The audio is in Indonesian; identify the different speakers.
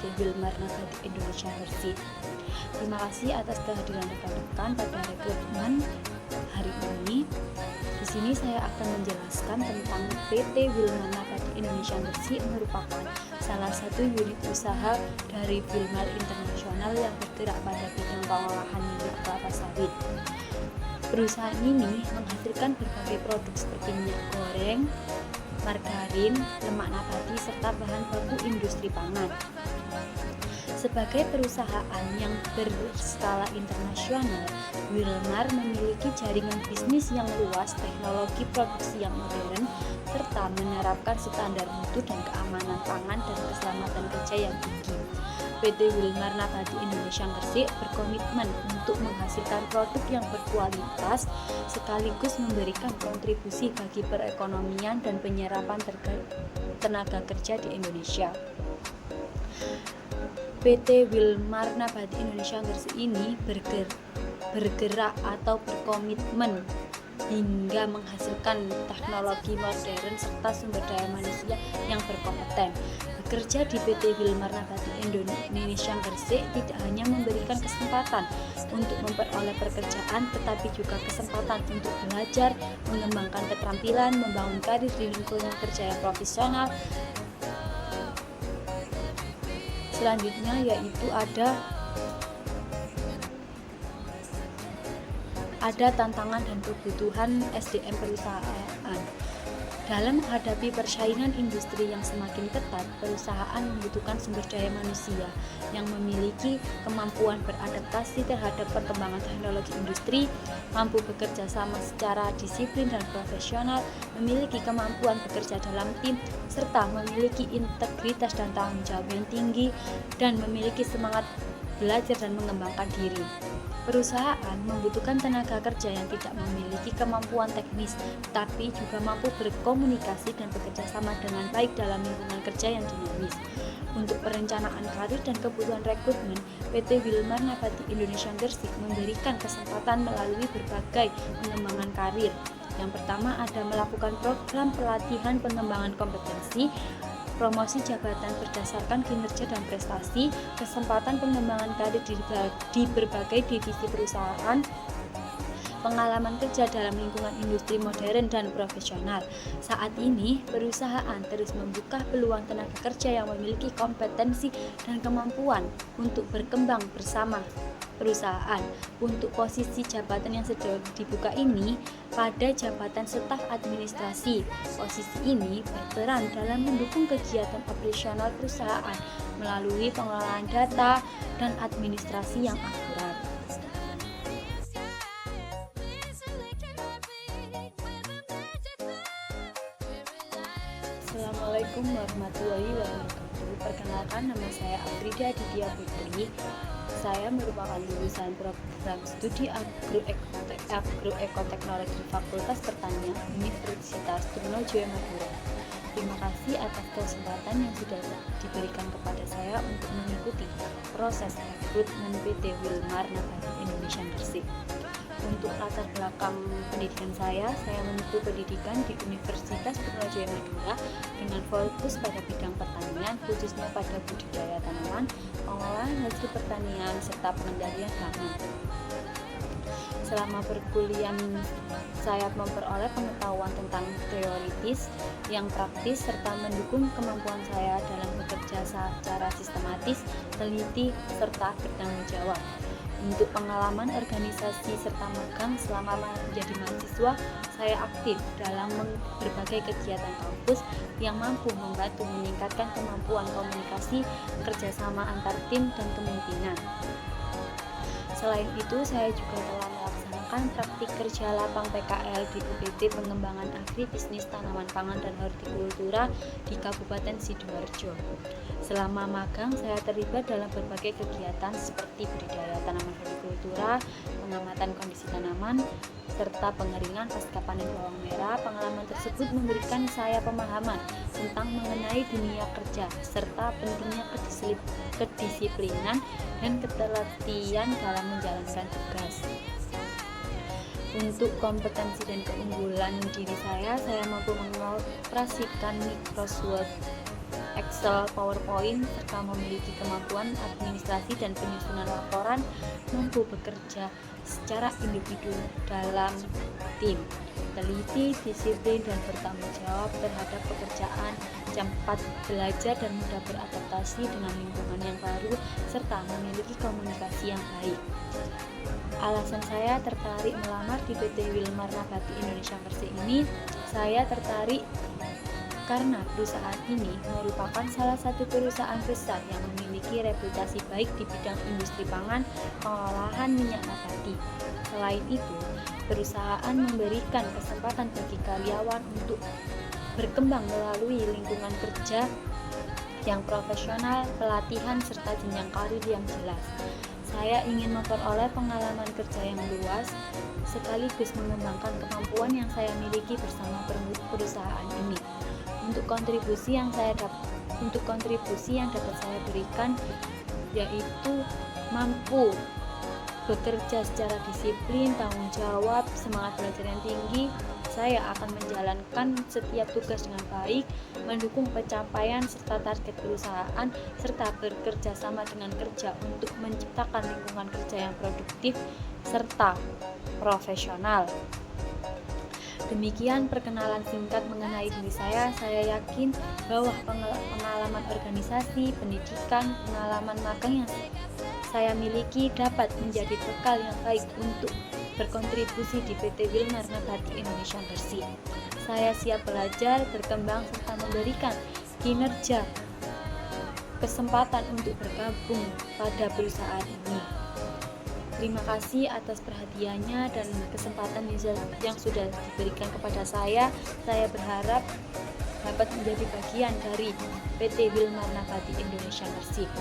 Speaker 1: PT Wilmar Nabati Indonesia Gresik. Terima kasih atas kehadiran rekan-rekan pada rekrutmen hari ini. Di sini saya akan menjelaskan tentang PT Wilmar Nabati Indonesia Gresik merupakan salah satu unit usaha dari Wilmar Internasional yang bergerak pada bidang pengolahan minyak kelapa sawit. Perusahaan ini menghasilkan berbagai produk seperti minyak goreng, margarin, lemak nabati, serta bahan baku industri pangan. Sebagai perusahaan yang berskala internasional, Wilmar memiliki jaringan bisnis yang luas, teknologi produksi yang modern, serta menerapkan standar mutu dan keamanan pangan dan keselamatan kerja yang tinggi. PT Wilmar Nabati Indonesia Gresik berkomitmen untuk menghasilkan produk yang berkualitas sekaligus memberikan kontribusi bagi perekonomian dan penyerapan tenaga kerja di Indonesia. PT Wilmar Nabati Indonesia Gresik ini bergerak atau berkomitmen hingga menghasilkan teknologi modern serta sumber daya manusia yang berkompeten. Bekerja di PT Wilmar Nabati Indonesia Gresik tidak hanya memberikan kesempatan untuk memperoleh pekerjaan, tetapi juga kesempatan untuk belajar, mengembangkan keterampilan, membangun karir di lingkungan kerja yang profesional. Selanjutnya yaitu ada tantangan dan kebutuhan SDM perusahaan. Dalam menghadapi persaingan industri yang semakin ketat, perusahaan membutuhkan sumber daya manusia yang memiliki kemampuan beradaptasi terhadap perkembangan teknologi industri, mampu bekerja sama secara disiplin dan profesional, memiliki kemampuan bekerja dalam tim, serta memiliki integritas dan tanggung jawab yang tinggi, dan memiliki semangat belajar dan mengembangkan diri. Perusahaan membutuhkan tenaga kerja yang tidak memiliki kemampuan teknis, tapi juga mampu berkomunikasi dan bekerja sama dengan baik dalam lingkungan kerja yang dinamis. Untuk perencanaan karir dan kebutuhan rekrutmen, PT Wilmar Nabati Indonesia Gresik memberikan kesempatan melalui berbagai pengembangan karir. Yang pertama ada melakukan program pelatihan pengembangan kompetensi, promosi jabatan berdasarkan kinerja dan prestasi, kesempatan pengembangan karir di berbagai divisi perusahaan, pengalaman kerja dalam lingkungan industri modern dan profesional. Saat ini, perusahaan terus membuka peluang tenaga kerja yang memiliki kompetensi dan kemampuan untuk berkembang bersama perusahaan. Untuk posisi jabatan yang sedang dibuka ini pada jabatan staf administrasi. Posisi ini berperan dalam mendukung kegiatan operasional perusahaan melalui pengelolaan data dan administrasi yang akurat. Assalamualaikum warahmatullahi wabarakatuh. Perkenalkan, nama saya Afrida Aditya Putri. Saya merupakan lulusan program studi agroekoteknologi Fakultas Pertanian Universitas Trunojoyo Madura. Terima kasih atas kesempatan yang sudah diberikan kepada saya untuk mengikuti proses rekrutmen PT Wilmar Nabati Indonesia Gresik. Untuk latar belakang pendidikan saya menempuh pendidikan di Universitas Trunojoyo Madura dengan fokus pada bidang pertanian, khususnya pada budidaya tanaman, pengolahan hasil pertanian, serta pengendalian hama. Selama perkuliahan, saya memperoleh pengetahuan tentang teoritis yang praktis serta mendukung kemampuan saya dalam bekerja secara sistematis, teliti, serta bertanggung jawab. Untuk pengalaman organisasi serta magang selama menjadi mahasiswa, saya aktif dalam berbagai kegiatan kampus yang mampu membantu meningkatkan kemampuan komunikasi, kerjasama antar tim, dan kepemimpinan. Selain itu, saya juga telah melaksanakan praktik kerja lapang PKL di UPT Pengembangan Agribisnis Tanaman Pangan dan Hortikultura di Kabupaten Sidoarjo. Selama magang, saya terlibat dalam berbagai kegiatan seperti budidaya tanaman hortikultura, pengamatan kondisi tanaman, serta pengeringan pasca panen bawang merah. Pengalaman tersebut memberikan saya pemahaman tentang mengenai dunia kerja, serta pentingnya kedisiplinan dan ketelitian dalam menjalankan tugas. Untuk kompetensi dan keunggulan diri saya mampu mengoperasikan Microsoft Excel, PowerPoint, serta memiliki kemampuan administrasi dan penyusunan laporan, mampu bekerja secara individu dalam tim, teliti, disiplin, dan bertanggung jawab terhadap pekerjaan, cepat belajar dan mudah beradaptasi dengan lingkungan yang baru, serta memiliki komunikasi yang baik. Alasan saya tertarik melamar di PT Wilmar Nabati Indonesia Persik ini, saya tertarik karena perusahaan ini merupakan salah satu perusahaan besar yang memiliki reputasi baik di bidang industri pangan, pengolahan minyak nabati. Selain itu, perusahaan memberikan kesempatan bagi karyawan untuk berkembang melalui lingkungan kerja yang profesional, pelatihan, serta jenjang karir yang jelas. Saya ingin memperoleh pengalaman kerja yang luas, sekaligus mengembangkan kemampuan yang saya miliki bersama perusahaan ini. Untuk kontribusi yang dapat saya berikan, yaitu mampu bekerja secara disiplin, tanggung jawab, semangat belajar yang tinggi. Saya akan menjalankan setiap tugas dengan baik, mendukung pencapaian serta target perusahaan, serta bekerja sama dengan kerja untuk menciptakan lingkungan kerja yang produktif serta profesional. Demikian perkenalan singkat mengenai diri saya. Saya yakin bahwa pengalaman organisasi, pendidikan, pengalaman magang yang saya miliki dapat menjadi bekal yang baik untuk berkontribusi di PT Wilmar Nabati Indonesia Persik. Saya siap belajar, berkembang, serta memberikan kinerja kesempatan untuk bergabung pada perusahaan ini. Terima kasih atas perhatiannya dan kesempatan yang sudah diberikan kepada saya. Saya berharap dapat menjadi bagian dari PT Wilmar Nabati Indonesia Persik.